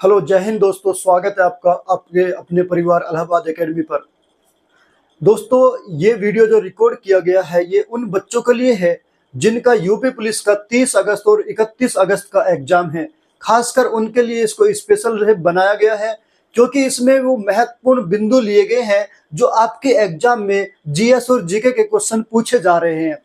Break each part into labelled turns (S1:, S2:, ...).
S1: Hello, जय हिंद दोस्तों। स्वागत है आपका आपके अपने परिवार इलाहाबाद एकेडमी पर। दोस्तों, ये वीडियो जो रिकॉर्ड किया गया है ये उन बच्चों के लिए है जिनका यूपी पुलिस का 30 अगस्त और 31 अगस्त का एग्जाम है। खासकर उनके लिए इसको स्पेशल बनाया गया है क्योंकि इसमें वो महत्वपूर्ण बिंदु लिए गए हैं जो आपके एग्जाम में जीएस और जीके के क्वेश्चन पूछे जा रहे हैं।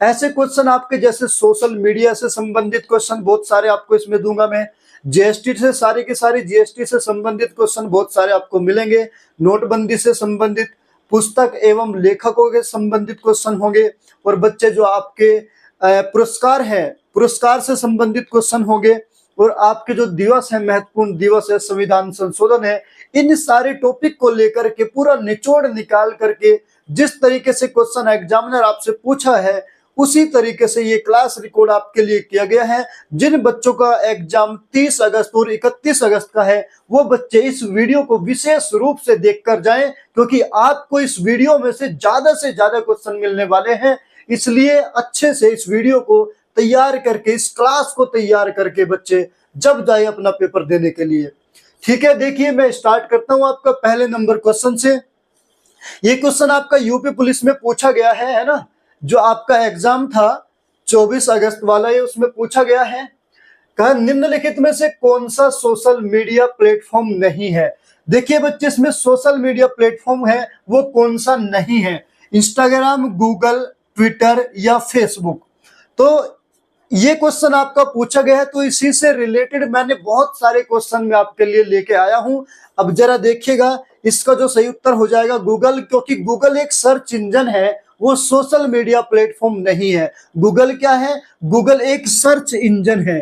S1: ऐसे क्वेश्चन आपके जैसे सोशल मीडिया से संबंधित क्वेश्चन बहुत सारे आपको इसमें दूंगा मैं। जीएसटी से सारी की सारी जीएसटी से संबंधित क्वेश्चन बहुत सारे आपको मिलेंगे। नोटबंदी से संबंधित, पुस्तक एवं लेखकों के संबंधित क्वेश्चन होंगे और बच्चे जो आपके पुरस्कार है, पुरस्कार से संबंधित क्वेश्चन होंगे और आपके जो दिवस है, महत्वपूर्ण दिवस है, संविधान संशोधन है, इन सारे टॉपिक को लेकर के पूरा निचोड़ निकाल करके जिस तरीके से क्वेश्चन एग्जामिनर आपसे पूछा है उसी तरीके से ये क्लास रिकॉर्ड आपके लिए किया गया है। जिन बच्चों का एग्जाम 30 अगस्त और 31 अगस्त का है वो बच्चे इस वीडियो को विशेष रूप से देखकर जाएं क्योंकि आपको इस वीडियो में से ज्यादा क्वेश्चन मिलने वाले हैं। इसलिए अच्छे से इस वीडियो को तैयार करके, इस क्लास को तैयार करके बच्चे जब जाए अपना पेपर देने के लिए। ठीक है, देखिए मैं स्टार्ट करता हूं आपका पहले नंबर क्वेश्चन से। ये क्वेश्चन आपका यूपी पुलिस में पूछा गया है ना। जो आपका एग्जाम था 24 अगस्त वाला, ये उसमें पूछा गया है। कहा निम्नलिखित में से कौन सा सोशल मीडिया प्लेटफॉर्म नहीं है। देखिए बच्चे, इसमें सोशल मीडिया प्लेटफॉर्म है वो कौन सा नहीं है। इंस्टाग्राम, गूगल, ट्विटर या फेसबुक। तो ये क्वेश्चन आपका पूछा गया है तो इसी से रिलेटेड मैंने बहुत सारे क्वेश्चन में आपके लिए लेके आया हूं। अब जरा देखिएगा, इसका जो सही उत्तर हो जाएगा गूगल, क्योंकि गूगल एक सर्च इंजन है, वो सोशल मीडिया प्लेटफॉर्म नहीं है। गूगल क्या है? गूगल एक सर्च इंजन है।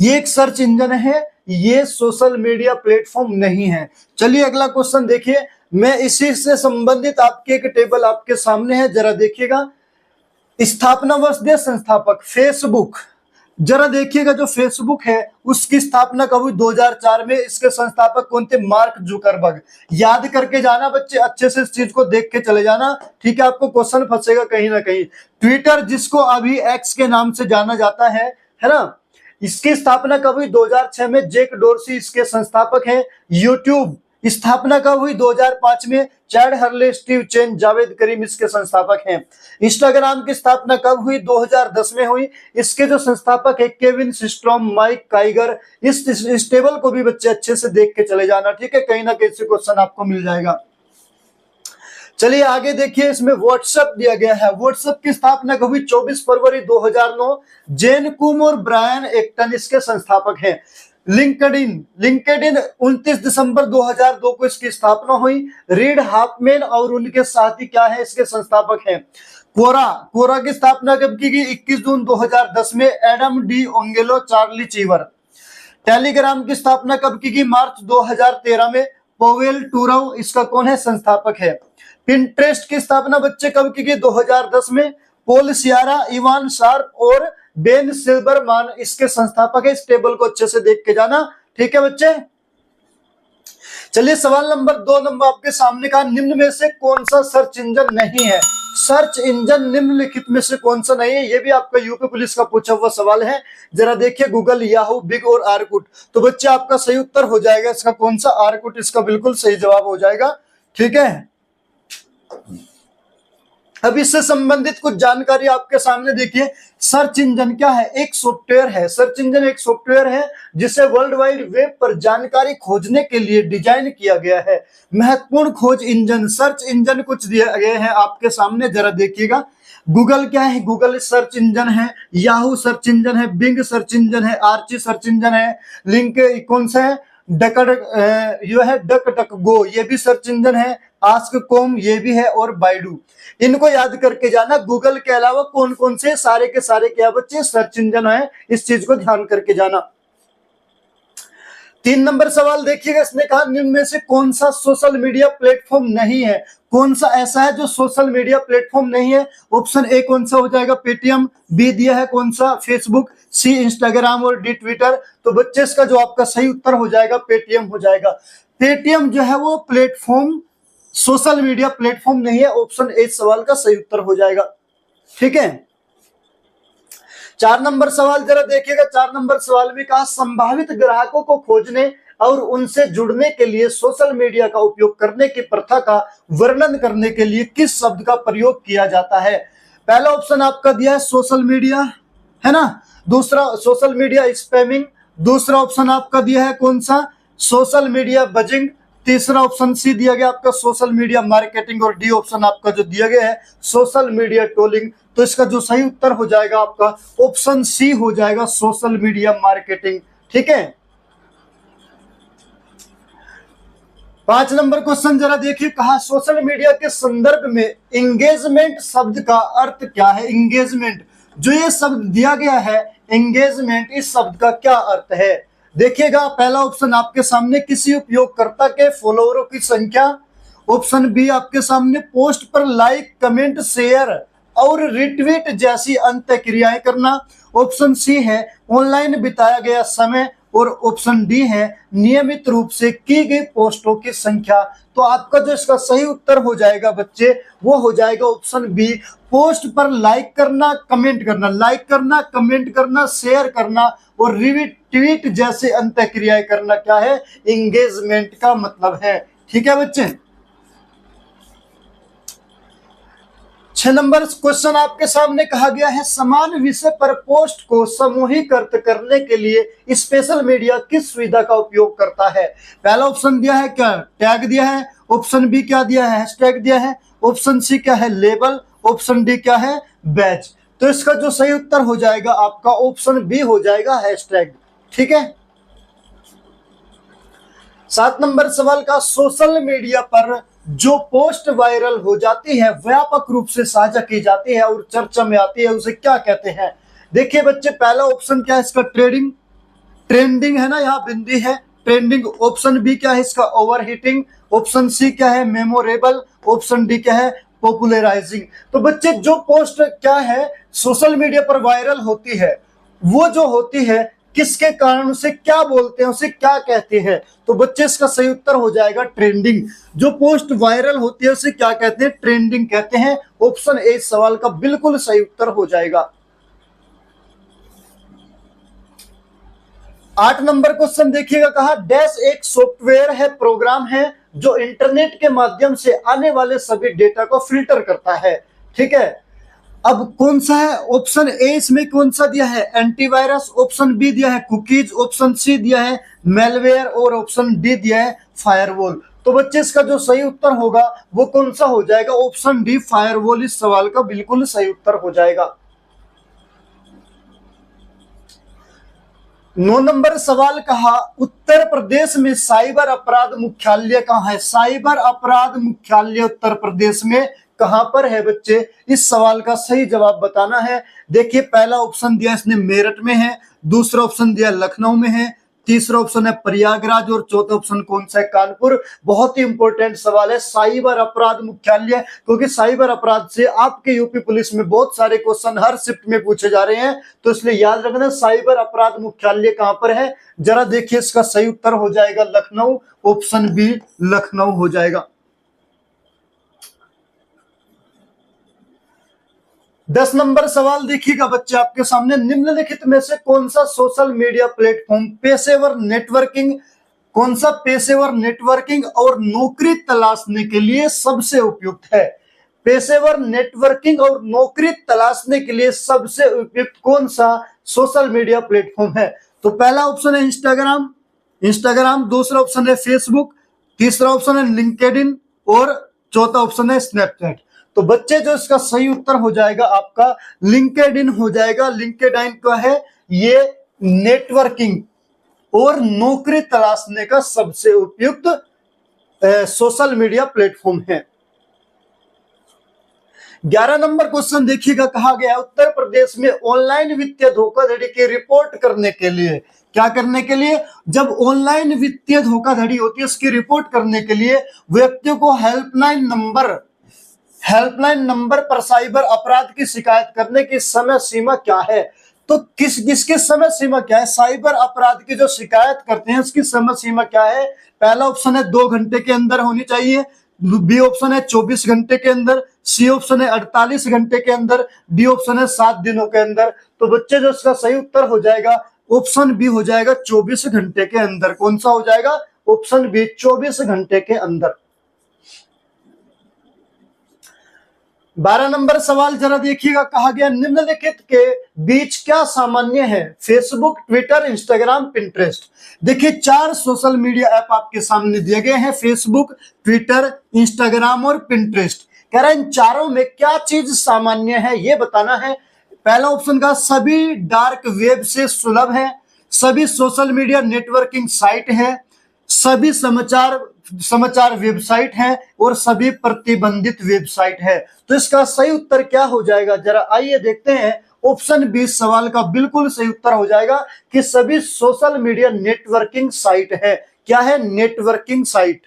S1: ये एक सर्च इंजन है, ये सोशल मीडिया प्लेटफॉर्म नहीं है। चलिए अगला क्वेश्चन देखिए। मैं इसी से संबंधित आपके एक टेबल आपके सामने है, जरा देखिएगा। स्थापना वर्ष दे संस्थापक फेसबुक। जरा देखिएगा, जो फेसबुक है उसकी स्थापना कब हुई? 2004 में। इसके संस्थापक कौन थे? Mark Zuckerberg. याद करके जाना बच्चे, अच्छे से इस चीज को देख के चले जाना, ठीक है? आपको क्वेश्चन फंसेगा कहीं ना कहीं। ट्विटर, जिसको अभी एक्स के नाम से जाना जाता है ना, इसकी स्थापना कब हुई? 2006 में। जैक डोर्सी इसके संस्थापक हैं। यूट्यूब स्थापना कब हुई? 2005 में। Chad Hurley, Steve Chen, Jawed Karim इसके संस्थापक हैं। इंस्टाग्राम की स्थापना कब हुई? 2010 में हुई। इसके जो संस्थापक है केविन सिस्ट्रॉम, माइक काइगर। इस टेबल को भी बच्चे अच्छे से देख के चले जाना, ठीक है? कहीं ना कहीं से क्वेश्चन आपको मिल जाएगा। चलिए आगे देखिए, इसमें व्हाट्सएप दिया गया है। व्हाट्सएप की स्थापना कब हुई? 24 फरवरी 2009। जेन कुम और ब्रायन एक्टन इसके संस्थापक हैं। लिंक्डइन 29 दिसंबर 2002 को इसकी स्थापना हुई। रीड हाफमैन और उनके साथी क्या है? इसके संस्थापक हैं। कोरा की स्थापना कब की गई? 21 जून 2010 में। Adam D'Angelo, Charlie Cheever. Telegram की स्थापना कब की गई? मार्च 2013 में। पोवेल टूरव इसका कौन है? संस्थापक है। पिंटरेस्ट की स्थापना बच्चे कब की गई? 2010 में। पोल सियारा, इवान शार्प और बेन सिल्बरमैन इसके संस्थापक है। इस टेबल को अच्छे से देख के जाना, ठीक है बच्चे? चलिए सवाल नंबर 2 नंबर आपके सामने का, निम्न में से कौन सा सर्च इंजन नहीं है? सर्च इंजन निम्नलिखित में से कौन सा नहीं है? ये भी आपका यूपी पुलिस का पूछा हुआ सवाल है। जरा देखिए, गूगल, याहू, बिग और आर्कुट। तो बच्चे आपका सही उत्तर हो जाएगा इसका कौन सा? आर्कुट इसका बिल्कुल सही जवाब हो जाएगा, ठीक है? अब इससे संबंधित कुछ जानकारी आपके सामने देखिए। सर्च इंजन क्या है? एक सॉफ्टवेयर है। सर्च इंजन एक सॉफ्टवेयर है जिसे वर्ल्ड वाइड वेब पर जानकारी खोजने के लिए डिजाइन किया गया है। महत्वपूर्ण खोज इंजन, सर्च इंजन कुछ दिए गए हैं आपके सामने, जरा देखिएगा। गूगल क्या है? गूगल सर्च इंजन है। याहू सर्च इंजन है। बिंग सर्च इंजन है। आर्ची सर्च इंजन है। लिंक कौन सा है? डक डक गो, ये भी सर्च इंजन है। आस्क कॉम ये भी है और बाइडू। इनको याद करके जाना। गूगल के अलावा कौन कौन से सारे के सारे क्या बच्चे? सर्च इंजन है। इस चीज को ध्यान करके जाना। 3 नंबर सवाल देखिएगा। इसने कहा निम्न में से कौन सा सोशल मीडिया प्लेटफॉर्म नहीं है? कौन सा ऐसा है जो सोशल मीडिया प्लेटफॉर्म नहीं है? ऑप्शन ए कौन सा हो जाएगा? पेटीएम। बी दिया है कौन सा? फेसबुक। सी इंस्टाग्राम और डी ट्विटर। तो बच्चे इसका जो आपका सही उत्तर हो जाएगा पेटीएम हो जाएगा। पेटीएम जो है वो प्लेटफॉर्म सोशल मीडिया प्लेटफॉर्म नहीं है। ऑप्शन ए सवाल का सही उत्तर हो जाएगा, ठीक है? 4 नंबर सवाल जरा देखिएगा। 4 नंबर सवाल में कहा संभावित ग्राहकों को खोजने और उनसे जुड़ने के लिए सोशल मीडिया का उपयोग करने की प्रथा का वर्णन करने के लिए किस शब्द का प्रयोग किया जाता है। पहला ऑप्शन आपका दिया है सोशल मीडिया, है ना। दूसरा सोशल मीडिया स्पैमिंग। दूसरा ऑप्शन आपका दिया है कौन सा, सोशल मीडिया बजिंग। तीसरा ऑप्शन सी दिया गया आपका सोशल मीडिया मार्केटिंग। और डी ऑप्शन आपका जो दिया गया है सोशल मीडिया ट्रोलिंग। तो इसका जो सही उत्तर हो जाएगा आपका ऑप्शन सी हो जाएगा, सोशल मीडिया मार्केटिंग। ठीक है। 5 नंबर क्वेश्चन जरा देखिए, कहा सोशल मीडिया के संदर्भ में एंगेजमेंट शब्द का अर्थ क्या है। एंगेजमेंट जो ये शब्द दिया गया है, एंगेजमेंट, इस शब्द का क्या अर्थ है। देखिएगा पहला ऑप्शन आपके सामने किसी उपयोगकर्ता के फॉलोअरों की संख्या। ऑप्शन बी आपके सामने पोस्ट पर लाइक, कमेंट, शेयर और रिट्वीट जैसी अंत क्रियाएं करना। ऑप्शन सी है ऑनलाइन बिताया गया समय। और ऑप्शन डी है नियमित रूप से की गई पोस्टों की संख्या। तो आपका जो इसका सही उत्तर हो जाएगा बच्चे वो हो जाएगा ऑप्शन बी, पोस्ट पर लाइक करना, कमेंट करना, लाइक करना, कमेंट करना, शेयर करना और रिट्वीट जैसे अंत क्रियाएं करना क्या है, एंगेजमेंट का मतलब है। ठीक है बच्चे। 6 नंबर क्वेश्चन आपके सामने कहा गया है समान विषय पर पोस्ट को समूहीकृत करने के लिए स्पेशल मीडिया किस सुविधा का उपयोग करता है। पहला ऑप्शन दिया है क्या, टैग दिया है। ऑप्शन बी क्या दिया है, हैशटैग दिया है। ऑप्शन सी क्या है, लेबल। ऑप्शन डी क्या है, बैच। तो इसका जो सही उत्तर हो जाएगा आपका ऑप्शन बी हो जाएगा, हैशटैग। ठीक है। 7 नंबर सवाल का सोशल मीडिया पर जो पोस्ट वायरल हो जाती है, व्यापक रूप से साझा की जाती है और चर्चा में आती है, उसे क्या कहते हैं। देखिए बच्चे पहला ऑप्शन क्या है इसका, ट्रेडिंग, ट्रेंडिंग है ना, यहाँ बिंदी है, ट्रेंडिंग। ऑप्शन बी क्या है इसका, ओवरहीटिंग। ऑप्शन सी क्या है, मेमोरेबल। ऑप्शन डी क्या है, पॉपुलराइजिंग। तो बच्चे जो पोस्ट क्या है सोशल मीडिया पर वायरल होती है, वो जो होती है किसके कारण, उसे क्या बोलते हैं, उसे क्या कहते हैं। तो बच्चे इसका सही उत्तर हो जाएगा ट्रेंडिंग। जो पोस्ट वायरल होती है उसे क्या कहते हैं, ट्रेंडिंग कहते हैं। ऑप्शन ए सवाल का बिल्कुल सही उत्तर हो जाएगा। 8 नंबर क्वेश्चन देखिएगा, कहा डैश एक सॉफ्टवेयर है, प्रोग्राम है जो इंटरनेट के माध्यम से आने वाले सभी डेटा को फिल्टर करता है। ठीक है। अब कौन सा है, ऑप्शन ए इसमें कौन सा दिया है, एंटीवायरस। ऑप्शन बी दिया है कुकीज। ऑप्शन सी दिया है मेलवेयर और ऑप्शन डी दिया है फायरवॉल। तो बच्चे इसका जो सही उत्तर होगा वो कौन सा हो जाएगा, ऑप्शन डी फायरवॉल इस सवाल का बिल्कुल सही उत्तर हो जाएगा। 9 नंबर सवाल कहा उत्तर प्रदेश में साइबर अपराध मुख्यालय कहाँ है। साइबर अपराध मुख्यालय उत्तर प्रदेश में कहां पर है बच्चे, इस सवाल का सही जवाब बताना है। देखिए पहला ऑप्शन दिया इसने मेरठ में है। दूसरा ऑप्शन दिया लखनऊ में है। तीसरा ऑप्शन है प्रयागराज और चौथा ऑप्शन कौन सा है, कानपुर। बहुत ही इंपॉर्टेंट सवाल है साइबर अपराध मुख्यालय, क्योंकि साइबर अपराध से आपके यूपी पुलिस में बहुत सारे क्वेश्चन हर शिफ्ट में पूछे जा रहे हैं। तो इसलिए याद रखना साइबर अपराध मुख्यालय कहां पर है। जरा देखिए इसका सही उत्तर हो जाएगा लखनऊ। ऑप्शन बी लखनऊ हो जाएगा। 10 नंबर सवाल देखिएगा बच्चे आपके सामने, निम्नलिखित में से कौन सा सोशल मीडिया प्लेटफॉर्म पेशेवर नेटवर्किंग, कौन सा पेशेवर नेटवर्किंग और नौकरी तलाशने के लिए सबसे उपयुक्त है। पेशेवर नेटवर्किंग और नौकरी तलाशने के लिए सबसे उपयुक्त कौन सा सोशल मीडिया प्लेटफॉर्म है। तो पहला ऑप्शन है इंस्टाग्राम। दूसरा ऑप्शन है फेसबुक। तीसरा ऑप्शन है लिंक्डइन और चौथा ऑप्शन है स्नैपचैट। तो बच्चे जो इसका सही उत्तर हो जाएगा आपका लिंक्डइन हो जाएगा। लिंक्डइन का है ये नेटवर्किंग और नौकरी तलाशने का सबसे उपयुक्त सोशल मीडिया प्लेटफॉर्म है। 11 नंबर क्वेश्चन देखिएगा, कहा गया उत्तर प्रदेश में ऑनलाइन वित्तीय धोखाधड़ी की रिपोर्ट करने के लिए, क्या करने के लिए, जब ऑनलाइन वित्तीय धोखाधड़ी होती है उसकी रिपोर्ट करने के लिए व्यक्तियों को हेल्पलाइन नंबर पर साइबर अपराध की शिकायत करने की समय सीमा क्या है। तो किसकी समय सीमा क्या है, साइबर अपराध की जो शिकायत करते हैं उसकी समय सीमा क्या है। पहला ऑप्शन है 2 घंटे के अंदर होनी चाहिए। बी ऑप्शन है 24 घंटे के अंदर, सी ऑप्शन है 48 घंटे के अंदर, डी ऑप्शन है 7 दिनों के अंदर। तो बच्चे जो इसका सही उत्तर हो जाएगा ऑप्शन बी हो जाएगा 24 घंटे के अंदर। कौन सा हो जाएगा? ऑप्शन बी 24 घंटे के अंदर। 12 नंबर सवाल जरा देखिएगा, कहा गया निम्नलिखित के बीच क्या सामान्य है? Facebook, Twitter, Instagram, Pinterest. देखिए 4 सोशल मीडिया ऐप आपके सामने दिए गए हैं, फेसबुक, ट्विटर, इंस्टाग्राम और पिंटरेस्ट। कह रहा है इन चारों में क्या चीज सामान्य है ये बताना है। पहला ऑप्शन का सभी डार्क वेब से सुलभ है, सभी सोशल मीडिया नेटवर्किंग साइट है, सभी समाचार वेबसाइट है और सभी प्रतिबंधित वेबसाइट है। तो इसका सही उत्तर क्या हो जाएगा? जरा आइए देखते हैं। ऑप्शन बी सवाल का बिल्कुल सही उत्तर हो जाएगा कि सभी सोशल मीडिया नेटवर्किंग साइट है। क्या है? Networking site.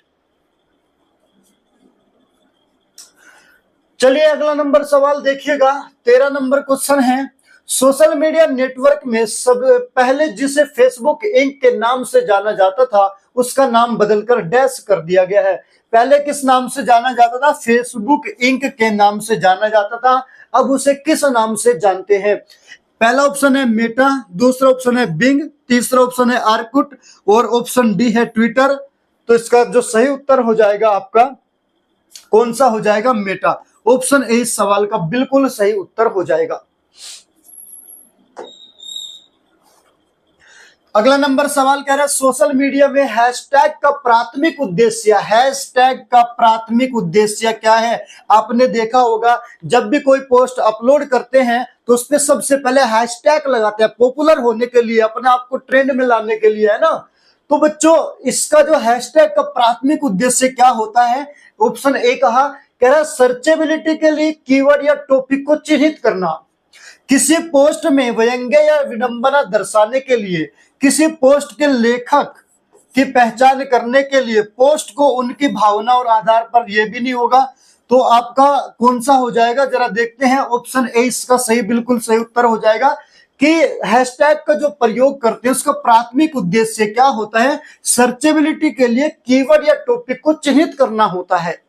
S1: चलिए अगला नंबर सवाल देखिएगा, 13 नंबर क्वेश्चन है। सोशल मीडिया नेटवर्क में सब पहले जिसे फेसबुक इंक के नाम से जाना जाता था उसका नाम बदलकर डैश कर दिया गया है। पहले किस नाम से जाना जाता था? फेसबुक इंक के नाम से जाना जाता था। अब उसे किस नाम से जानते हैं? पहला ऑप्शन है मेटा, दूसरा ऑप्शन है बिंग, तीसरा ऑप्शन है आर्कुट और ऑप्शन डी है ट्विटर। तो इसका जो सही उत्तर हो जाएगा आपका कौन सा हो जाएगा? मेटा। ऑप्शन ए इस सवाल का बिल्कुल सही उत्तर हो जाएगा। अगला नंबर सवाल कह रहा है सोशल मीडिया में हैशटैग का प्राथमिक उद्देश्य क्या है? आपने देखा होगा जब भी कोई पोस्ट अपलोड करते हैं तो उसपे सबसे पहले हैशटैग लगाते हैं, पॉपुलर होने के लिए, अपने आप को ट्रेंड में लाने के लिए, है ना। तो बच्चों इसका जो हैशटैग का प्राथमिक उद्देश्य क्या होता है? ऑप्शन ए कहा, कह रहा है सर्चेबिलिटी के लिए कीवर्ड या टॉपिक को चिन्हित करना, किसी पोस्ट में व्यंग्य या विडंबना दर्शाने के लिए, किसी पोस्ट के लेखक की पहचान करने के लिए, पोस्ट को उनकी भावना और आधार पर यह भी नहीं होगा। तो आपका कौन सा हो जाएगा? जरा देखते हैं। ऑप्शन ए इसका सही बिल्कुल सही उत्तर हो जाएगा कि हैशटैग का जो प्रयोग करते हैं उसका प्राथमिक उद्देश्य क्या होता है? सर्चेबिलिटी के लिए कीवर्ड या टॉपिक को चिन्हित करना होता है।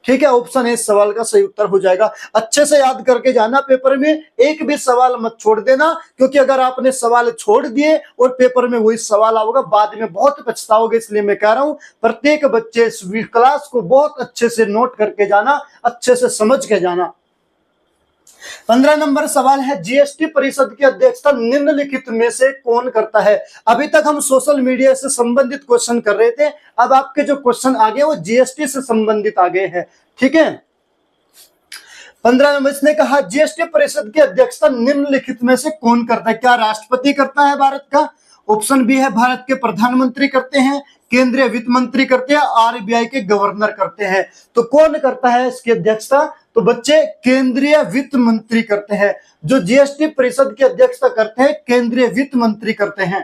S1: ठीक है, ऑप्शन ए सवाल का सही उत्तर हो जाएगा। अच्छे से याद करके जाना, पेपर में एक भी सवाल मत छोड़ देना, क्योंकि अगर आपने सवाल छोड़ दिए और पेपर में वही सवाल आओगे बाद में बहुत पछताओगे। इसलिए मैं कह रहा हूं प्रत्येक बच्चे इस क्लास को बहुत अच्छे से नोट करके जाना, अच्छे से समझ के जाना। 15 नंबर सवाल है जीएसटी परिषद की अध्यक्षता निम्नलिखित में से कौन करता है? अभी तक हम सोशल मीडिया से संबंधित क्वेश्चन कर रहे थे, अब आपके जो क्वेश्चन आगे वो जीएसटी से संबंधित आ गए हैं। ठीक है, 15 नंबर इसने कहा जीएसटी परिषद की अध्यक्षता निम्नलिखित में से कौन करता है? क्या राष्ट्रपति करता है भारत का? ऑप्शन बी है भारत के प्रधानमंत्री करते हैं, केंद्रीय वित्त मंत्री करते हैं, आरबीआई के गवर्नर करते हैं। तो कौन करता है इसकी अध्यक्षता? तो बच्चे केंद्रीय वित्त मंत्री करते हैं। जो जीएसटी परिषद की अध्यक्षता करते हैं केंद्रीय वित्त मंत्री करते हैं।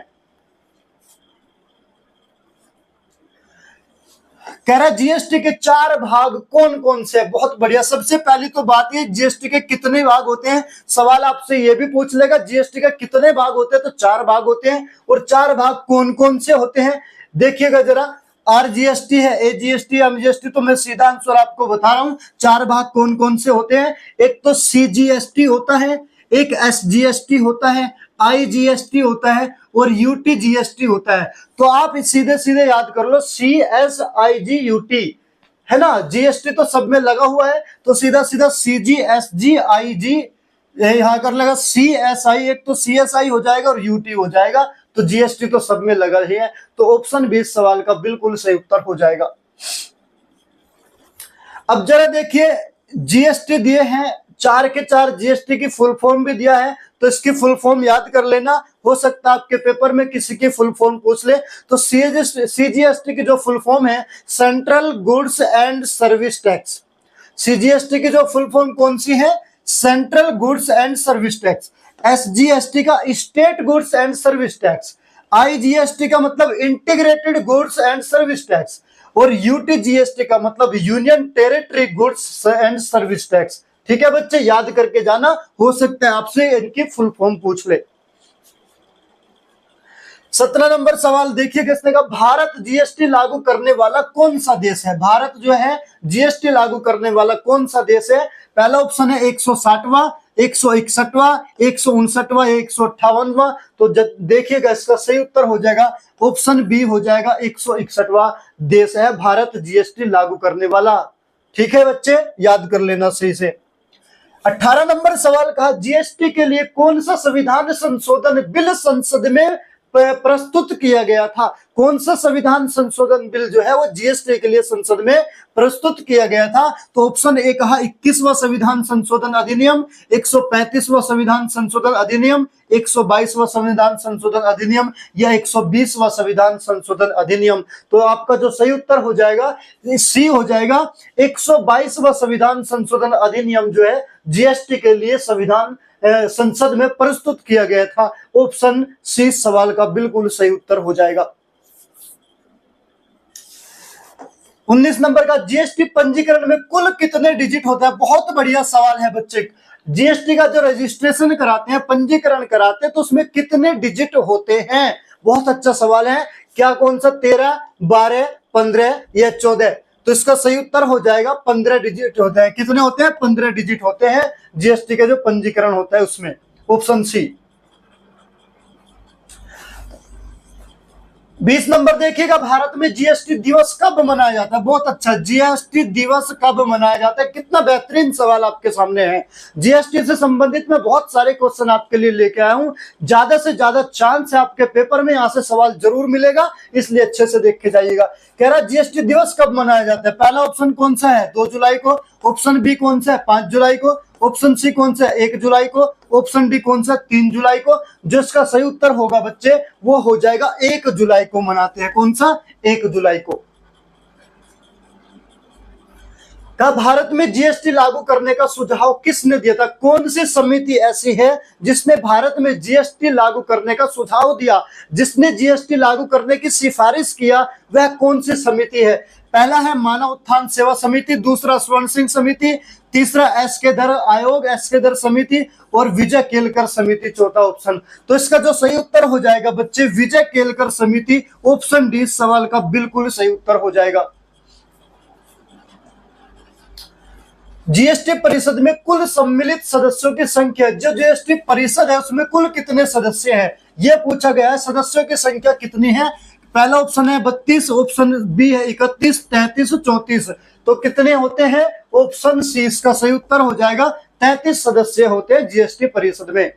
S1: कह रहा है जीएसटी के 4 भाग कौन कौन से? बहुत बढ़िया। सबसे पहली तो बात ये जीएसटी के कितने भाग होते हैं, सवाल आपसे ये भी पूछ लेगा जीएसटी के कितने भाग होते हैं, तो 4 भाग होते हैं। और 4 भाग कौन कौन से होते हैं देखिएगा जरा। आरजीएसटी है, एजीएसटी, एमजीएसटी, तो मैं सीधा आंसर आपको बता रहा हूं 4 भाग कौन कौन से होते हैं। एक तो सीजीएसटी होता है, एक एसजीएसटी होता है, आईजीएसटी होता है और यूटीजीएसटी होता है। तो आप सीधे सीधे याद कर लो CSIGUT, है ना। जीएसटी तो सब में लगा हुआ है, तो सीधा सीधा CGSGIG यहां कर लेगा। CSI एक तो CSI हो जाएगा और यूटी हो जाएगा, तो जीएसटी तो सब में लगा ही है। तो ऑप्शन बी इस सवाल का बिल्कुल सही उत्तर हो जाएगा। अब जरा देखिए जीएसटी दिए हैं 4 के 4, जीएसटी की फुल फॉर्म भी दिया है, तो इसकी फुल फॉर्म याद कर लेना। हो सकता है आपके पेपर में किसी की फुल फॉर्म पूछ ले। तो सीजीएसटी की जो फुल फॉर्म है central goods and service tax. CGST की जो फुल फॉर्म कौन सी है? Central goods and service tax. SGST का state goods and service tax. IGST का मतलब integrated goods and service tax. और यूटीजीएसटी का मतलब union territory goods and service tax. ठीक है बच्चे, याद करके जाना, हो सकता है आपसे इनकी फुल फॉर्म पूछ ले। 17 नंबर सवाल देखिए किसने कहा, भारत जीएसटी लागू करने वाला कौन सा देश है। भारत जो है जीएसटी लागू करने वाला कौन सा देश है। पहला ऑप्शन है 160वां, 161वां, 159वां, 158वां। तो देखिएगा इसका सही उत्तर हो जाएगा ऑप्शन बी हो जाएगा, 161वां देश है भारत जीएसटी लागू करने वाला। ठीक है बच्चे, याद कर लेना सही से। 18 नंबर सवाल कहा, जीएसटी के लिए कौन सा संविधान संशोधन बिल संसद में प्रस्तुत किया गया था। कौन सा संविधान संशोधन बिल जो है वो जीएसटी के लिए संसद में प्रस्तुत किया गया था। तो ऑप्शन ए कहा 21वां संविधान संशोधन अधिनियम, 135वां संविधान संशोधन अधिनियम, 122वां संविधान संशोधन अधिनियम या 120वां संविधान संशोधन अधिनियम। तो आपका जो सही उत्तर हो जाएगा सी हो जाएगा, 122वां संविधान संशोधन अधिनियम जो है जीएसटी के लिए संविधान संसद में प्रस्तुत किया गया था। ऑप्शन सी सवाल का बिल्कुल सही उत्तर हो जाएगा। 19 नंबर का, जीएसटी पंजीकरण में कुल कितने डिजिट होता है। बहुत बढ़िया सवाल है बच्चे। जीएसटी का जो रजिस्ट्रेशन कराते हैं, पंजीकरण कराते हैं, तो उसमें कितने डिजिट होते हैं। बहुत अच्छा सवाल है। क्या कौन सा, 13, 12, 15 या 14। तो इसका सही उत्तर हो जाएगा 15 डिजिट होते हैं। कितने होते हैं, 15 डिजिट होते हैं जीएसटी का जो पंजीकरण होता है उसमें। Option C. 20 नंबर देखिएगा, भारत में जीएसटी दिवस कब मनाया जाता है। बहुत अच्छा, जीएसटी दिवस कब मनाया जाता है। कितना बेहतरीन सवाल आपके सामने है। जीएसटी से संबंधित मैं बहुत सारे क्वेश्चन आपके लिए लेके आया हूं। ज्यादा से ज्यादा चांस है आपके पेपर में, यहां से सवाल जरूर मिलेगा, इसलिए अच्छे से देख के जाइएगा। कह रहा जीएसटी दिवस कब मनाया जाता है। पहला ऑप्शन कौन सा है, 2 जुलाई को। ऑप्शन बी कौन सा है, 5 जुलाई को। ऑप्शन सी कौन सा है, 1 जुलाई को। ऑप्शन डी कौन सा, 3 जुलाई को। जो इसका सही उत्तर होगा बच्चे वो हो जाएगा 1 जुलाई को मनाते हैं। कौन सा, 1 जुलाई को। का भारत में जीएसटी लागू करने का सुझाव किसने दिया था। कौन सी समिति ऐसी है जिसने भारत में जीएसटी लागू करने का सुझाव दिया, जिसने जीएसटी लागू करने की सिफारिश किया, वह कौन सी समिति है। पहला है मानव उत्थान सेवा समिति, दूसरा स्वर्ण सिंह समिति, तीसरा एसके धर आयोग, एसके धर समिति और विजय केलकर समिति, चौथा ऑप्शन। तो इसका जो सही उत्तर हो जाएगा बच्चे विजय केलकर समिति। ऑप्शन डी सवाल का बिल्कुल सही उत्तर हो जाएगा। जीएसटी परिषद में कुल सम्मिलित सदस्यों की संख्या, जो जीएसटी परिषद है उसमें कुल कितने सदस्य हैं, यह पूछा गया है। सदस्यों की संख्या कितनी है। पहला ऑप्शन है 32, ऑप्शन बी है 31, 33, 34। तो कितने होते हैं, ऑप्शन सी इसका सही उत्तर हो जाएगा, 33 सदस्य होते हैं जीएसटी परिषद में।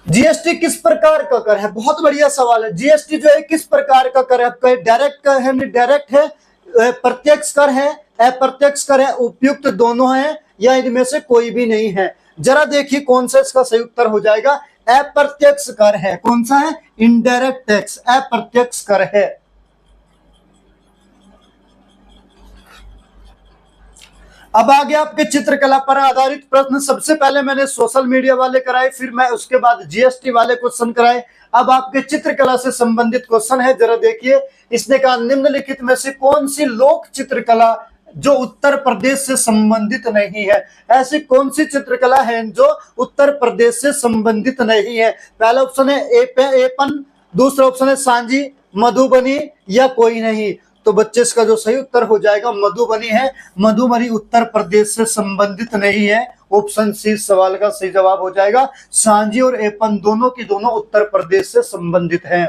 S1: जीएसटी किस प्रकार का कर है। बहुत बढ़िया सवाल है। जीएसटी जो है किस प्रकार का कर है। डायरेक्ट कर है, डायरेक्ट है, प्रत्यक्ष कर है, अप्रत्यक्ष कर है, उपयुक्त दोनों है या इनमें से कोई भी नहीं है। जरा देखिए कौन सा इसका सही उत्तर हो जाएगा, अप्रत्यक्ष कर है। कौन सा है, इनडायरेक्ट टैक्स, अप्रत्यक्ष कर है। अब आगे आपके चित्रकला पर आधारित प्रश्न। सबसे पहले मैंने सोशल मीडिया वाले कराए, फिर मैं उसके बाद जीएसटी वाले क्वेश्चन कराए। अब आपके चित्रकला से संबंधित क्वेश्चन है, जरा देखिए। इसने कहा निम्नलिखित में से कौन सी लोक चित्रकला जो उत्तर प्रदेश से संबंधित नहीं है। ऐसी कौन सी चित्रकला है जो उत्तर प्रदेश से संबंधित नहीं है। पहला ऑप्शन है एपन, दूसरा ऑप्शन है सांझी, मधुबनी या कोई नहीं। तो बच्चे इसका जो सही उत्तर हो जाएगा मधुबनी है। मधुबनी उत्तर प्रदेश से संबंधित नहीं है। ऑप्शन सी सवाल का सही जवाब हो जाएगा। सांझी और एपन दोनों की दोनों उत्तर प्रदेश से संबंधित हैं।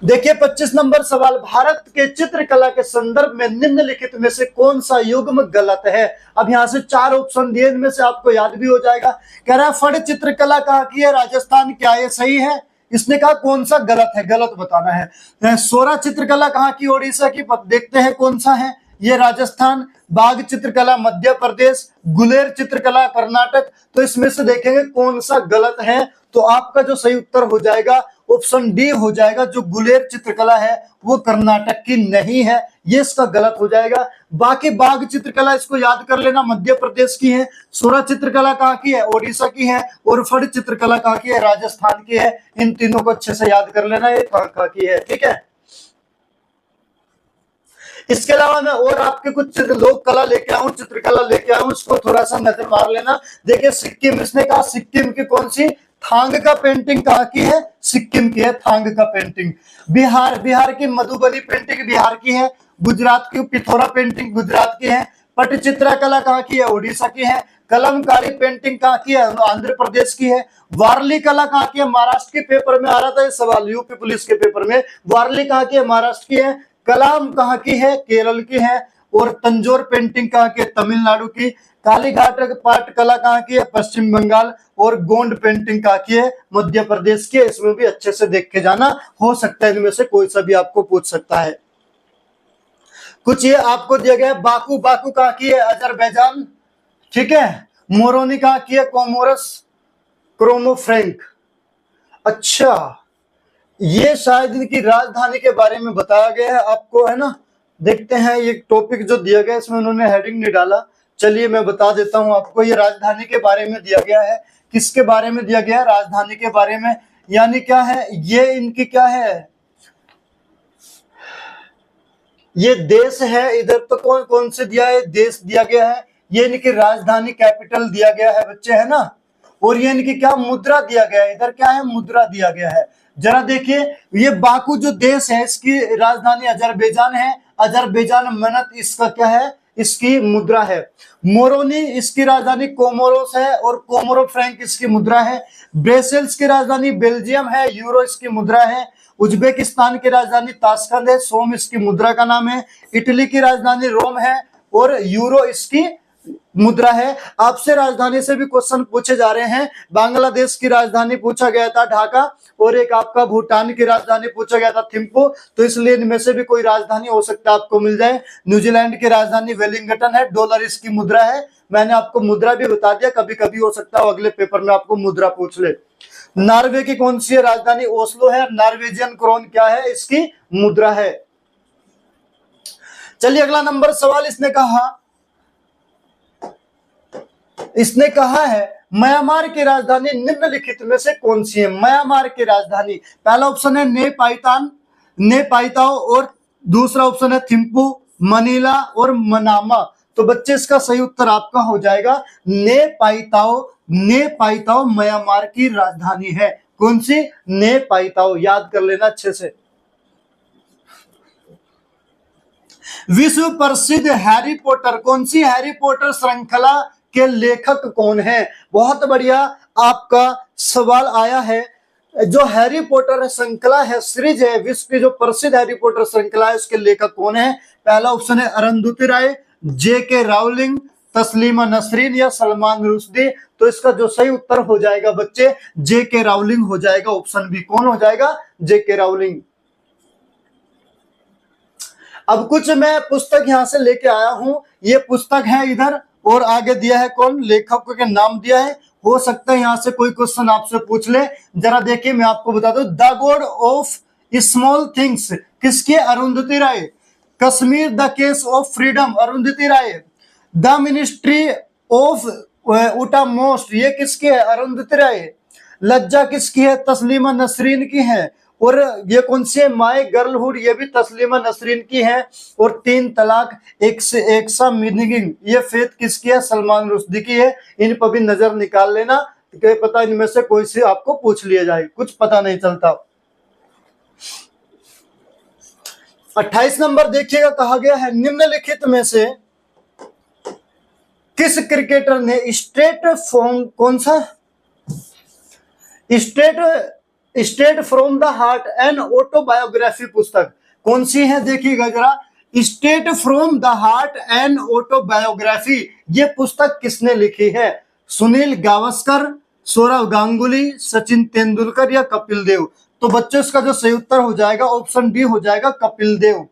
S1: देखिए 25 नंबर सवाल, भारत के चित्रकला के संदर्भ में निम्नलिखित में से कौन सा युग्म गलत है। अब यहां से 4 ऑप्शन दिए, इनमें से आपको याद भी हो जाएगा। कह रहा है फड़ चित्रकला कहाँ की है, राजस्थान। क्या ये सही है। इसने कहा कौन सा गलत है, गलत बताना है। सोरा चित्रकला कहाँ की, ओडिशा की। देखते हैं कौन सा है, ये राजस्थान। बाघ चित्रकला मध्य प्रदेश, गुलेर चित्रकला कर्नाटक। तो इसमें से देखेंगे कौन सा गलत है। तो आपका जो सही उत्तर हो जाएगा ऑप्शन डी हो जाएगा। जो गुलेर चित्रकला है वो कर्नाटक की नहीं है, ये इसका गलत हो जाएगा। बाकी बाघ चित्रकला इसको याद कर लेना, मध्य प्रदेश की है। सोरा चित्रकला कहाँ की है, ओडिशा की है। और फड़ चित्रकला कहाँ की है, राजस्थान की है। इन तीनों को अच्छे से याद कर लेना, ये कहाँ की है। ठीक है। इसके अलावा मैं और आपके कुछ लोक कला लेके आऊं, चित्रकला लेके आऊं, उसको थोड़ा सा नजर मार लेना। देखिए सिक्किम, इसने कहा सिक्किम की कौन सी थांग का पेंटिंग कहाँ की है, सिक्किम की है थांग का पेंटिंग। बिहार, बिहार की मधुबनी पेंटिंग बिहार की है। गुजरात की पिथौरा पेंटिंग गुजरात की है। पटचित्रा कला कहाँ की है, उड़ीसा की है। कलमकारी पेंटिंग कहाँ की है, आंध्र प्रदेश की है। वारली कला कहाँ की है, महाराष्ट्र के पेपर में आ रहा था ये सवाल, यूपी पुलिस के पेपर में। वारली कहाँ की है, महाराष्ट्र की है। कलाम कहाँ की है, केरल की है। और तंजोर पेंटिंग कहाँ की है, तमिलनाडु की। कालीघाट पाट कला कहाँ की है, पश्चिम बंगाल। और गोंड पेंटिंग कहाँ की है, मध्य प्रदेश की है। इसमें भी अच्छे से देख के जाना, हो सकता है इनमें से कोई सा भी आपको पूछ सकता है। कुछ ये आपको दिया गया है, बाकू, बाकू कहाँ की है, अजरबैजान, ठीक है। मोरोनी कहाँ की है, कोमोरस, क्रोमो फ्रैंक। अच्छा, ये शायद इनकी राजधानी के बारे में बताया गया है आपको, है ना। देखते हैं ये टॉपिक जो दिया गया है, इसमें उन्होंने हेडिंग नहीं डाला। चलिए मैं बता देता हूं आपको, ये राजधानी के बारे में दिया गया है। किसके बारे में दिया गया है, राजधानी के बारे में। यानी क्या है, ये इनकी क्या है, ये देश है। इधर तो कौन कौन से दिया है, देश दिया गया है। ये इनकी राजधानी कैपिटल दिया गया है बच्चे, है ना। और ये इनकी क्या मुद्रा दिया गया है, इधर क्या है, मुद्रा दिया गया है। जरा देखिए, ये बाकू जो देश है, इसकी राजधानी अजरबैजान है। अजरबैजान मनत इसका क्या है, इसकी मुद्रा है। मोरोनी इसकी राजधानी कोमोरोस है और कोमोरो फ्रैंक इसकी मुद्रा है। ब्रसेल्स की राजधानी बेल्जियम है, यूरो इसकी मुद्रा है। उज्बेकिस्तान की राजधानी ताशकंद है, सोम इसकी मुद्रा का नाम है। इटली की राजधानी रोम है और यूरो इसकी मुद्रा है। आपसे राजधानी से भी क्वेश्चन पूछे जा रहे हैं। बांग्लादेश की राजधानी पूछा गया था ढाका, और एक आपका भूटान की राजधानी पूछा गया था थिम्पू, तो इसलिए इनमें से भी कोई राजधानी हो सकता है आपको मिल जाए। न्यूजीलैंड की राजधानी वेलिंगटन है, डॉलर इसकी मुद्रा है। मैंने आपको मुद्रा भी बता दिया, कभी कभी हो सकता है अगले पेपर में आपको मुद्रा पूछ ले। नॉर्वे की कौन सी राजधानी, ओस्लो है। नॉर्वेजियन क्रोन क्या है, इसकी मुद्रा है। चलिए अगला नंबर सवाल, इसने कहा है म्यांमार की राजधानी निम्नलिखित में से कौन सी है। म्यांमार की राजधानी, पहला ऑप्शन है ने पाइताओ, और दूसरा ऑप्शन है थिम्पू, मनीला और मनामा। तो बच्चे इसका सही उत्तर आपका हो जाएगा ने पाइताओ म्यांमार की राजधानी है। कौन सी, ने पाइताओ, याद कर लेना अच्छे से। विश्व प्रसिद्ध हैरी पॉटर, कौन सी हैरी पॉटर श्रृंखला के लेखक कौन है। बहुत बढ़िया आपका सवाल आया है। जो हैरी पॉटर श्रृंखला है, सीरीज है, विश्व की जो प्रसिद्ध हैरी पॉटर श्रृंखला है, उसके लेखक कौन है। पहला ऑप्शन है अरुंधति राय, जे.के. रावलिंग, तस्लीमा नसरीन या सलमान रुश्दी। तो इसका जो सही उत्तर हो जाएगा बच्चे, जे.के. रावलिंग हो जाएगा। ऑप्शन बी कौन हो जाएगा, जे.के. रावलिंग। अब कुछ मैं पुस्तक यहां से लेके आया हूं, ये पुस्तक है इधर, और आगे दिया है कौन, लेखकों के नाम दिया है। हो सकता है यहां से कोई क्वेश्चन आपसे पूछ ले। जरा देखिए मैं आपको बता दूं, the god of small things किसकी, Arundhati Roy. Kashmir the case of freedom, Arundhati Roy. The ministry of utmost, ये किसकी है, अरुंधति राय। लज्जा किसकी है, तस्लीमा नसरीन की है। और ये कौन सी है, माय गर्लहुड, ये भी तस्लीमा नसरीन की है। और 3 तलाक एक से एक सा मीनिंग, ये फेथ किसकी है, सलमान रुश्दी की है। इन पर भी नजर निकाल लेना, क्या पता इनमें से कोई सी आपको पूछ लिया जाए, कुछ पता नहीं चलता। 28 नंबर देखिएगा, कहा गया है निम्नलिखित में से किस क्रिकेटर ने straight from the heart and autobiography पुस्तक कौन सी है, देखिएगा जरा। Straight from the heart and autobiography, ये पुस्तक किसने लिखी है। सुनील गावस्कर, सौरव गांगुली, सचिन तेंदुलकर या कपिल देव। तो बच्चों इसका जो सही उत्तर हो जाएगा ऑप्शन बी हो जाएगा, कपिल देव।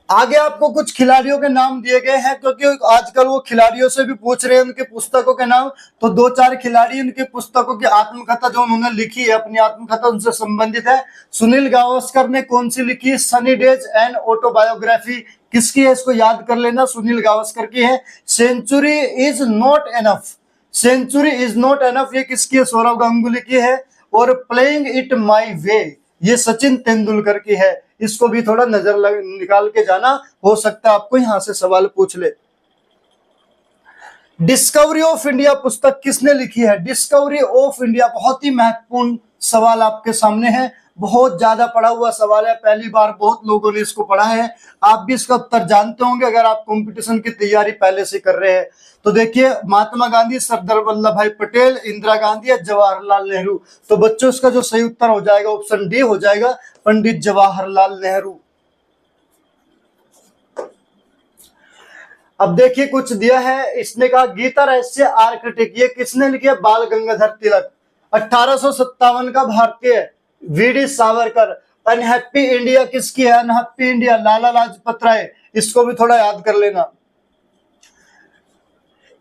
S1: आगे आपको कुछ खिलाड़ियों के नाम दिए गए हैं, क्योंकि आजकल वो खिलाड़ियों से भी पूछ रहे हैं उनके पुस्तकों के नाम। तो 2-4 खिलाड़ी उनकी पुस्तकों की आत्मकथा जो उन्होंने लिखी है, अपनी आत्मकथा उनसे संबंधित है। सुनील गावस्कर ने कौन सी लिखी, सनी डेज एंड ऑटोबायोग्राफी किसकी है, इसको याद कर लेना, सुनील गावस्कर की है। सेंचुरी इज नॉट एनफ, ये किसकी है, सौरव गांगुली की है। और प्लेइंग इट माई वे, ये सचिन तेंदुलकर की है। इसको भी थोड़ा निकाल के जाना, हो सकता है आपको यहां से सवाल पूछ ले। डिस्कवरी ऑफ इंडिया पुस्तक किसने लिखी है? डिस्कवरी ऑफ इंडिया बहुत ही महत्वपूर्ण सवाल आपके सामने है, बहुत ज्यादा पढ़ा हुआ सवाल है, पहली बार बहुत लोगों ने इसको पढ़ा है। आप भी इसका उत्तर जानते होंगे अगर आप कंपटीशन की तैयारी पहले से कर रहे हैं। तो देखिए, महात्मा गांधी, सरदार वल्लभ भाई पटेल, इंदिरा गांधी या जवाहरलाल नेहरू। तो बच्चों इसका जो सही उत्तर हो जाएगा ऑप्शन डी हो जाएगा, पंडित जवाहरलाल नेहरू। अब देखिए कुछ दिया है, इसने कहा गीता रहस्य आर्कटिक, ये किसने लिखी है? बाल गंगाधर तिलक। 1857 का भारतीय वीडी सावरकर। अनहैप्पी इंडिया किसकी है? Unhappy India Lala Lajpat Rai. इसको भी थोड़ा याद कर लेना।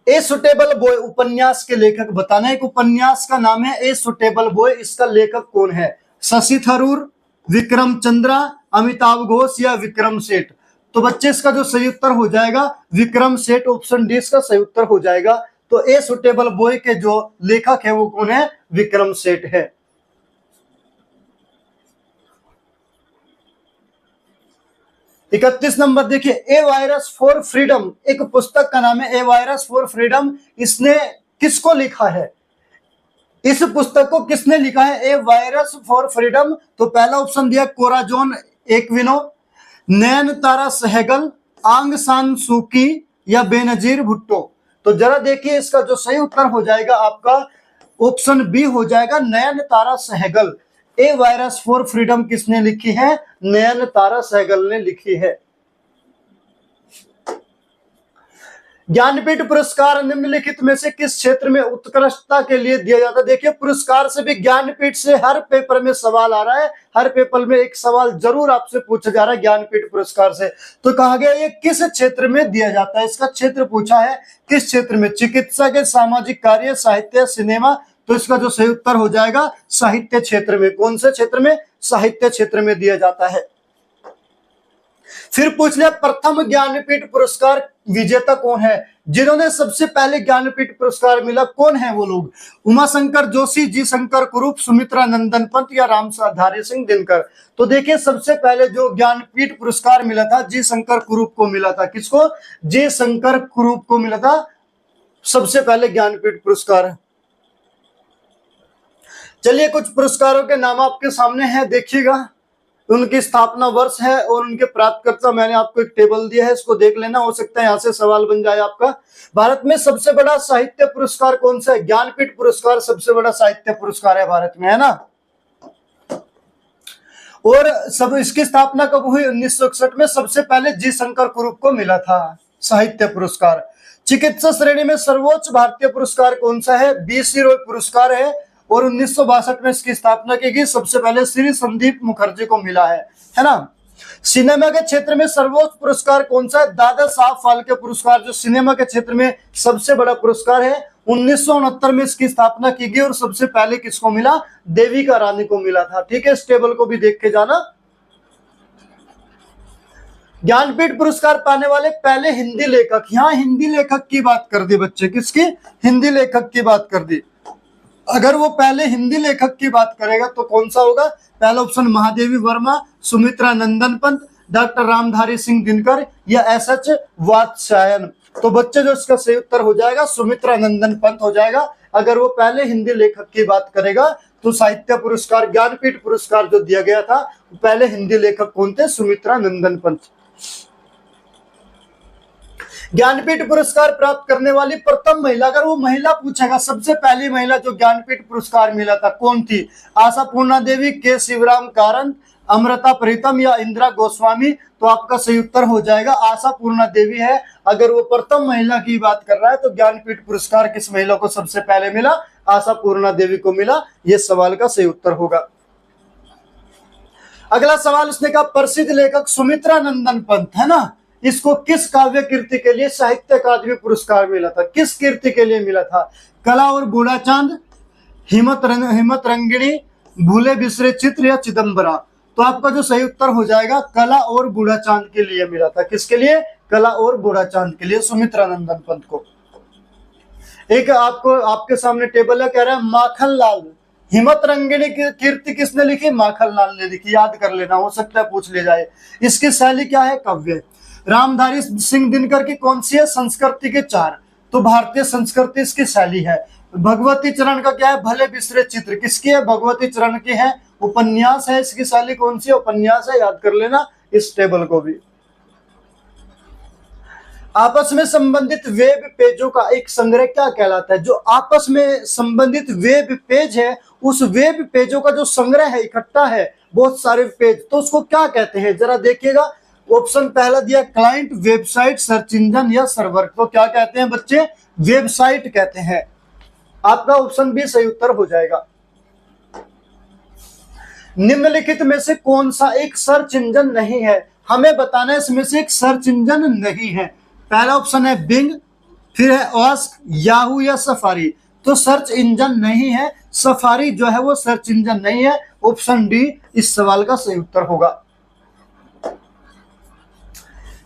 S1: ए सुटेबल बॉय उपन्यास के लेखक बताना। एक उपन्यास का नाम है ए सुटेबल बॉय, इसका लेखक कौन है? शशि थरूर, विक्रम चंद्रा, अमिताभ घोष या विक्रम सेठ। तो बच्चे इसका जो सही उत्तर हो जाएगा विक्रम सेठ, ऑप्शन डी इसका सही उत्तर हो जाएगा। तो ए सुटेबल बॉय के जो लेखक है वो कौन है? विक्रम सेठ है। 31 नंबर देखिए, ए वायरस फॉर फ्रीडम, एक पुस्तक का नाम है ए वायरस फॉर फ्रीडम। इसने किसको लिखा है? इस पुस्तक को किसने लिखा है? ए वायरस फॉर फ्रीडम। तो पहला ऑप्शन दिया कोराजोन एक्विनो, नयनतारा सहगल, आंग सान सूकी या बेनजीर भुट्टो। तो जरा देखिए इसका जो सही उत्तर हो जाएगा आपका ऑप्शन बी हो जाएगा, नयनतारा सहगल। ए वायरस फॉर फ्रीडम किसने लिखी है? नयनतारा सहगल ने लिखी है। ज्ञानपीठ पुरस्कार निम्नलिखित में से किस क्षेत्र में उत्कृष्टता के लिए दिया जाता है? देखिए, पुरस्कार से भी ज्ञानपीठ से हर पेपर में सवाल आ रहा है, हर पेपर में एक सवाल जरूर आपसे पूछा जा रहा है ज्ञानपीठ पुरस्कार से। तो कहा गया ये किस क्षेत्र में दिया जाता है? इसका क्षेत्र पूछा है, किस क्षेत्र में? चिकित्सा के, सामाजिक कार्य, साहित्य, सिनेमा। तो इसका जो सही उत्तर हो जाएगा साहित्य क्षेत्र में। कौन से क्षेत्र में? साहित्य क्षेत्र में दिया जाता है। फिर पूछ लिया प्रथम ज्ञानपीठ पुरस्कार विजेता कौन है? जिन्होंने सबसे पहले ज्ञानपीठ पुरस्कार मिला, कौन है वो लोग? उमाशंकर जोशी, जी शंकर कुरूप, सुमित्रा नंदन पंत या रामधारी सिंह दिनकर। तो देखिए, सबसे पहले जो ज्ञानपीठ पुरस्कार मिला था जी शंकर कुरूप को मिला था। किसको? जी शंकर कुरूप को मिला था सबसे पहले ज्ञानपीठ पुरस्कार। चलिए, कुछ पुरस्कारों के नाम आपके सामने हैं, देखिएगा। उनकी स्थापना वर्ष है और उनके प्राप्तकर्ता, मैंने आपको एक टेबल दिया है, इसको देख लेना, हो सकता है यहां से सवाल बन जाए आपका। भारत में सबसे बड़ा साहित्य पुरस्कार कौन सा है? ज्ञानपीठ पुरस्कार सबसे बड़ा साहित्य पुरस्कार है भारत में, है ना। और सब इसकी स्थापना कब हुई? 1961 में सबसे पहले जी शंकर कुरूप को मिला था साहित्य पुरस्कार। चिकित्सा श्रेणी में सर्वोच्च भारतीय पुरस्कार कौन सा है? बीसी रॉय पुरस्कार है और 1962 में इसकी स्थापना की गई, सबसे पहले श्री संदीप मुखर्जी को मिला है ना। सिनेमा के क्षेत्र में सर्वोच्च पुरस्कार कौन सा है? दादा साहब फाल्के पुरस्कार, जो सिनेमा के क्षेत्र में सबसे बड़ा पुरस्कार है। 1969 में इसकी स्थापना की गई और सबसे पहले किसको मिला? देविका रानी को मिला था। ठीक है, इस टेबल को भी देख के जाना। ज्ञानपीठ पुरस्कार पाने वाले पहले हिंदी लेखक, यहां हिंदी लेखक की बात कर दी बच्चे, किसकी? हिंदी लेखक की बात कर दी। अगर वो पहले हिंदी लेखक की बात करेगा तो कौन सा होगा? पहला ऑप्शन महादेवी वर्मा, सुमित्रा नंदन पंत, डॉक्टर रामधारी सिंह दिनकर या एसएच वात्स्यायन। तो बच्चे जो इसका सही उत्तर हो जाएगा सुमित्रा नंदन पंत हो जाएगा। अगर वो पहले हिंदी लेखक की बात करेगा तो साहित्य पुरस्कार, ज्ञानपीठ पुरस्कार जो दिया गया था, पहले हिंदी लेखक कौन थे? सुमित्रा नंदन पंत। ज्ञानपीठ पुरस्कार प्राप्त करने वाली प्रथम महिला, अगर वो महिला पूछेगा, सबसे पहली महिला जो ज्ञानपीठ पुरस्कार मिला था कौन थी? आशा पूर्णा देवी, के शिवराम कारंत, अमृता प्रीतम या इंदिरा गोस्वामी। तो आपका सही उत्तर हो जाएगा आशा पूर्णा देवी है। अगर वो प्रथम महिला की बात कर रहा है तो ज्ञानपीठ पुरस्कार किस महिला को सबसे पहले मिला? आशा पूर्णा देवी को मिला। ये सवाल का सही उत्तर होगा। अगला सवाल उसने कहा प्रसिद्ध लेखक सुमित्रा नंदन पंत, है ना, इसको किस काव्य कृति के लिए साहित्य अकादमी पुरस्कार मिला था? किस कृति के लिए मिला था? कला और बूढ़ा चांद, हिम्मत रंगिणी, भूले बिसरे चित्र या चिदंबरा। तो आपका जो सही उत्तर हो जाएगा कला और बूढ़ा चांद के लिए मिला था। किसके लिए? कला और बूढ़ा चांद के लिए, सुमित्रा नंदन पंत को। एक आपको आपके सामने टेबल है, कह रहा है माखन लाल हिम्मत रंगिणी की कीर्ति किसने लिखी? माखनलाल ने लिखी, याद कर लेना, हो सकता है पूछ ले जाए। इसकी शैली क्या है? काव्य। रामधारी सिंह दिनकर की कौन सी है? संस्कृति के चार, तो भारतीय संस्कृति इसकी शैली है। भगवती चरण का क्या है? भले बिसरे चित्र, किसकी है? भगवती चरण की है। उपन्यास है, इसकी शैली कौन सी है? उपन्यास है, याद कर लेना इस टेबल को भी। आपस में संबंधित वेब पेजों का एक संग्रह क्या कहलाता है? जो आपस में संबंधित वेब पेज है, उस वेब पेजों का जो संग्रह है, इकट्ठा है बहुत सारे पेज, तो उसको क्या कहते हैं? जरा देखिएगा, ऑप्शन पहला दिया क्लाइंट, वेबसाइट, सर्च इंजन या सर्वर। तो क्या कहते हैं बच्चे? वेबसाइट कहते हैं। आपका ऑप्शन बी सही उत्तर हो जाएगा। निम्नलिखित में से कौन सा एक सर्च इंजन नहीं है? हमें बताना है इसमें से एक सर्च इंजन नहीं है। पहला ऑप्शन है बिंग, फिर है आस्क, याहू या सफारी। तो सर्च इंजन नहीं है, सफारी जो है वो सर्च इंजन नहीं है। ऑप्शन डी इस सवाल का सही उत्तर होगा।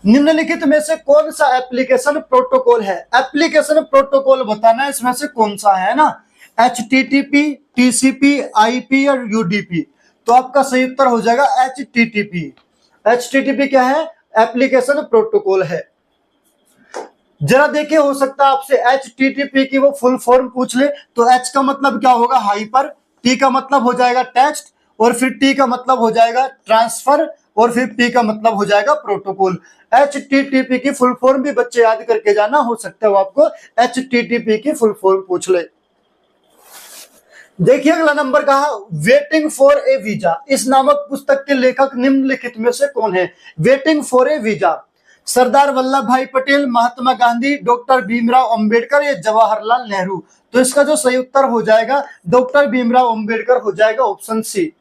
S1: निम्नलिखित में से कौन सा एप्लीकेशन प्रोटोकॉल है? एप्लीकेशन प्रोटोकॉल बताना है इसमें से कौन सा है ना, HTTP, TCP, IP और UDP। तो आपका सही उत्तर हो जाएगा HTTP। HTTP क्या है? एप्लीकेशन प्रोटोकॉल है। जरा देखिए, हो सकता है आपसे HTTP की वो फुल फॉर्म पूछ ले, तो H का मतलब क्या होगा? हाइपर, T का मतलब हो जाएगा टेक्स्ट, और फिर T का मतलब हो जाएगा ट्रांसफर, और फिर P का मतलब हो जाएगा प्रोटोकॉल। HTTP की फुल फॉर्म भी बच्चे याद करके जाना, हो सकता है वो आपको HTTP की फुल फॉर्म पूछ ले। देखिए अगला नंबर कहा, वेटिंग फॉर ए वीजा। इस नामक पुस्तक के लेखक निम्नलिखित में से कौन है? Waiting for a visa, Sardar Vallabh भाई पटेल, महात्मा गांधी, डॉक्टर भीमराव अंबेडकर या जवाहरलाल नेहरू। तो इसका जो सही उत्तर हो जाएगा डॉक्टर भीमराव अंबेडकर हो जाएगा, option C,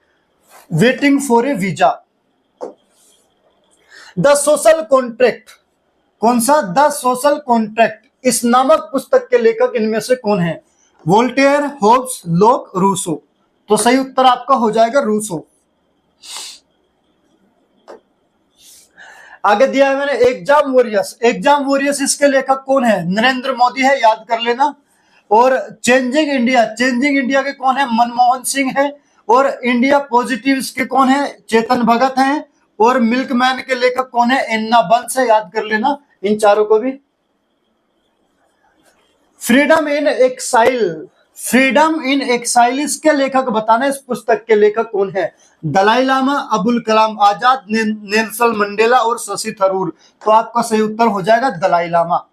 S1: waiting for a visa. The social contract, कौन सा? The social contract. इस नामक पुस्तक के लेखक इनमें से कौन है? Voltaire, Hobbes, Locke, Rousseau. तो सही उत्तर आपका हो जाएगा रूसो। आगे दिया है मैंने एग्जाम वॉरियर्स। एग्जाम वॉरियर्स इसके लेखक कौन है? नरेंद्र मोदी है, याद कर लेना। और चेंजिंग इंडिया, चेंजिंग इंडिया के कौन है? मनमोहन सिंह है। और इंडिया पॉजिटिव के कौन है? चेतन भगत हैं। और मिल्कमैन के लेखक कौन है? एन्ना बंस है, याद कर लेना इन चारों को भी। Freedom in exile, freedom in exile इसके लेखक बताना, इस पुस्तक के लेखक कौन है? दलाई लामा, अबुल कलाम आजाद, नेल्सन मंडेला और शशि थरूर। तो आपका सही उत्तर हो जाएगा Dalai Lama.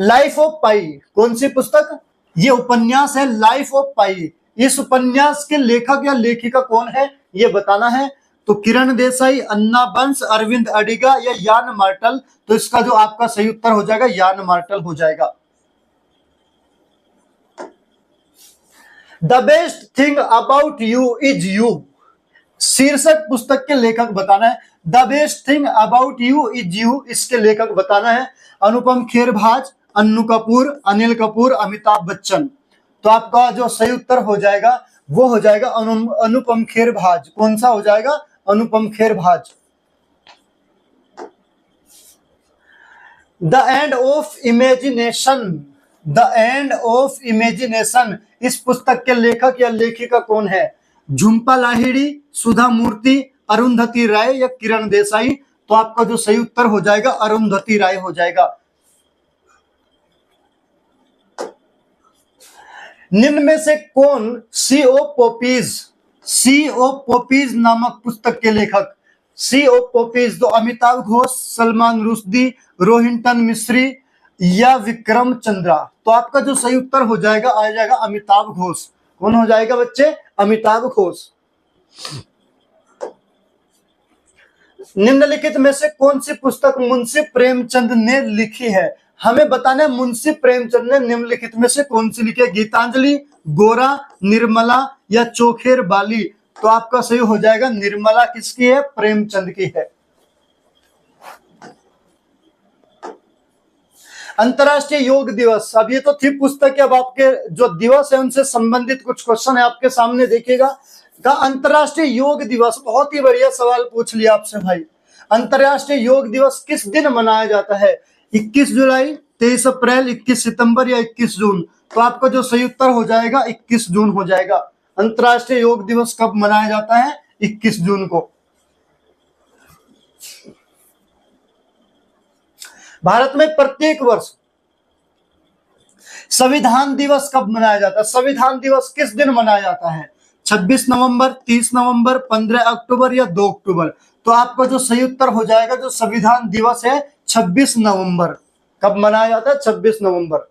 S1: Life of Pi, कौन सी पुस्तक? ये उपन्यास है लाइफ ऑफ पाई। इस उपन्यास के लेखक या लेखिका कौन है ये बताना है। तो किरण देसाई, अन्ना बंस, अरविंद अडिगा या यान मार्टल। तो इसका जो आपका सही उत्तर हो जाएगा यान मार्टल हो जाएगा। The best thing about you is you शीर्षक पुस्तक के लेखक बताना है। The best thing about you is you इसके लेखक बताना है। अनुपम खेर भाज, अन्नू कपूर, अनिल कपूर, अमिताभ बच्चन। तो आपका जो सही उत्तर हो जाएगा वो हो जाएगा अनुपम खेर भाज। कौन सा हो जाएगा? अनुपम खेर भाज। The end of imagination, the end of imagination इस पुस्तक के लेखक या लेखिका कौन है? झुंपा लाहिड़ी, सुधा मूर्ति, अरुंधति राय या किरण देसाई। तो आपका जो सही उत्तर हो जाएगा अरुंधति राय हो जाएगा। निम्न में से कौन सी ओ पॉपीज, सी ओ पॉपीज नामक पुस्तक के लेखक? सी ओ पॉपीज तो अमिताभ घोष, सलमान रुश्दी, रोहिंटन मिस्री या विक्रम चंद्रा। तो आपका जो सही उत्तर हो जाएगा आ जाएगा अमिताभ घोष। कौन हो जाएगा बच्चे? अमिताभ घोष। निम्नलिखित में से कौन सी पुस्तक मुंशी प्रेमचंद ने लिखी है? हमें बताना है मुंशी प्रेमचंद ने निम्नलिखित में से कौन सी लिखी है? गीतांजलि, गोरा, निर्मला या चोखेर बाली। तो आपका सही हो जाएगा निर्मला किसकी है? प्रेमचंद की है। अंतरराष्ट्रीय योग दिवस, अब ये तो थी पुस्तक, अब आपके जो दिवस है उनसे संबंधित कुछ क्वेश्चन है आपके सामने, देखिएगा। अंतरराष्ट्रीय योग दिवस, बहुत ही बढ़िया सवाल पूछ लिया आपसे भाई। अंतरराष्ट्रीय योग दिवस किस दिन मनाया जाता है? 21 जुलाई, 23 अप्रैल, 21 सितंबर या 21 जून? तो आपका जो सही उत्तर हो जाएगा 21 जून हो जाएगा। अंतर्राष्ट्रीय योग दिवस कब मनाया जाता है? 21 जून को। भारत में प्रत्येक वर्ष संविधान दिवस कब मनाया जाता है? संविधान दिवस किस दिन मनाया जाता है? 26 नवंबर, 30 नवंबर, 15 अक्टूबर या 2 अक्टूबर? तो आपका जो सही उत्तर हो जाएगा, जो संविधान दिवस है 26 नवंबर। कब मनाया जाता है? 26 नवंबर।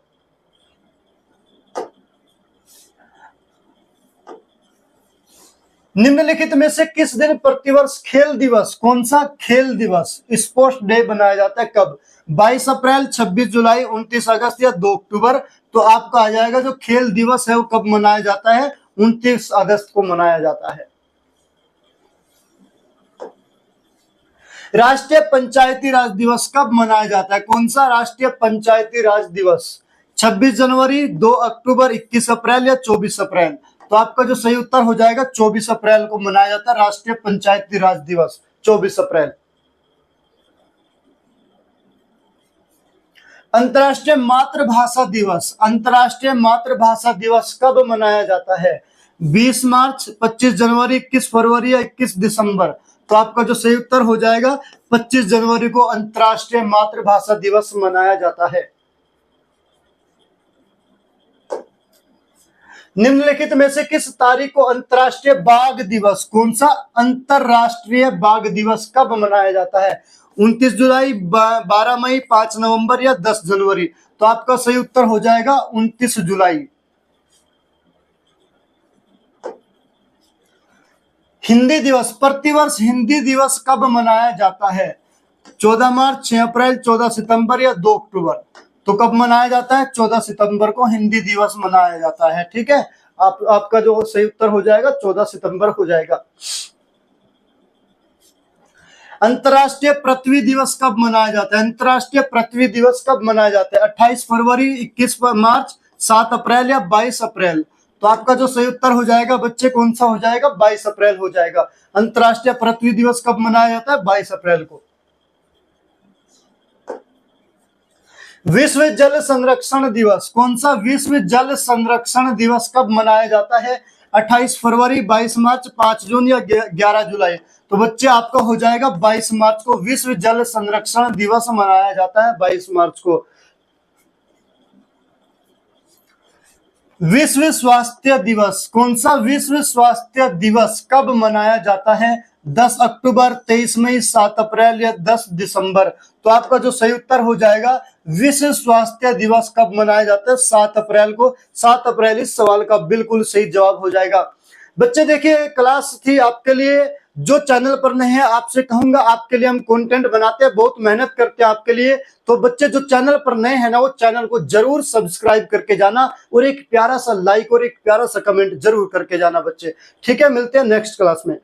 S1: निम्नलिखित में से किस दिन प्रतिवर्ष खेल दिवस, कौन सा खेल दिवस, स्पोर्ट्स डे बनाया जाता है? कब? 22 अप्रैल, 26 जुलाई, 29 अगस्त या 2 अक्टूबर? तो आपका आ जाएगा जो खेल दिवस है वो कब मनाया जाता है? 29 अगस्त को मनाया जाता है। राष्ट्रीय पंचायती राज दिवस कब मनाया जाता है? कौन सा राष्ट्रीय पंचायती राज दिवस? 26 जनवरी, 2 अक्टूबर, 21 अप्रैल या 24 अप्रैल? तो आपका जो सही उत्तर हो जाएगा 24 अप्रैल को मनाया जाता है राष्ट्रीय पंचायती राज दिवस, 24 अप्रैल। अंतर्राष्ट्रीय मातृभाषा दिवस, अंतर्राष्ट्रीय मातृभाषा दिवस कब मनाया जाता है? 20 मार्च, 25 जनवरी, 21 फरवरी या 21 दिसंबर? तो आपका जो सही उत्तर हो जाएगा 25 जनवरी को अंतर्राष्ट्रीय मातृभाषा दिवस मनाया जाता है। निम्नलिखित में से किस तारीख को अंतर्राष्ट्रीय बाघ दिवस, कौन सा अंतर्राष्ट्रीय बाघ दिवस कब मनाया जाता है? 29 जुलाई, 12 मई, 5 नवंबर या 10 जनवरी? तो आपका सही उत्तर हो जाएगा 29 जुलाई। हिंदी दिवस, प्रतिवर्ष हिंदी दिवस कब मनाया जाता है? 14 मार्च, 6 अप्रैल, 14 सितंबर या 2 अक्टूबर? तो कब मनाया जाता है? 14 सितंबर को हिंदी दिवस मनाया जाता है। ठीक है, आपका जो सही उत्तर हो जाएगा 14 सितंबर हो जाएगा। अंतर्राष्ट्रीय पृथ्वी दिवस कब मनाया जाता है? अंतर्राष्ट्रीय पृथ्वी दिवस कब मनाया जाता है? 28 फरवरी, 21 मार्च, 7 अप्रैल या 22 अप्रैल? तो आपका जो सही उत्तर हो जाएगा बच्चे कौन सा हो जाएगा? 22 अप्रैल हो जाएगा। अंतर्राष्ट्रीय पृथ्वी दिवस कब मनाया जाता है? 22 अप्रैल को। विश्व जल संरक्षण दिवस, कौन सा विश्व जल संरक्षण दिवस कब मनाया जाता है? 28 फरवरी, 22 मार्च, 5 जून या 11 जुलाई? तो बच्चे आपका हो जाएगा 22 मार्च को विश्व जल संरक्षण दिवस मनाया जाता है, 22 मार्च को। विश्व स्वास्थ्य दिवस, कौन सा विश्व स्वास्थ्य दिवस कब मनाया जाता है? 10 अक्टूबर, 23 मई, 7 अप्रैल या 10 दिसंबर? तो आपका जो सही उत्तर हो जाएगा विश्व स्वास्थ्य दिवस कब मनाया जाता है? 7 अप्रैल को। 7 अप्रैल इस सवाल का बिल्कुल सही जवाब हो जाएगा। बच्चे देखिए, क्लास थी आपके लिए। जो चैनल पर नए हैं आपसे कहूंगा, आपके लिए हम कंटेंट बनाते हैं, बहुत मेहनत करते हैं आपके लिए। तो बच्चे जो चैनल पर नए हैं ना, वो चैनल को जरूर सब्सक्राइब करके जाना और एक प्यारा सा लाइक और एक प्यारा सा कमेंट जरूर करके जाना बच्चे। ठीक है, मिलते हैं नेक्स्ट क्लास में।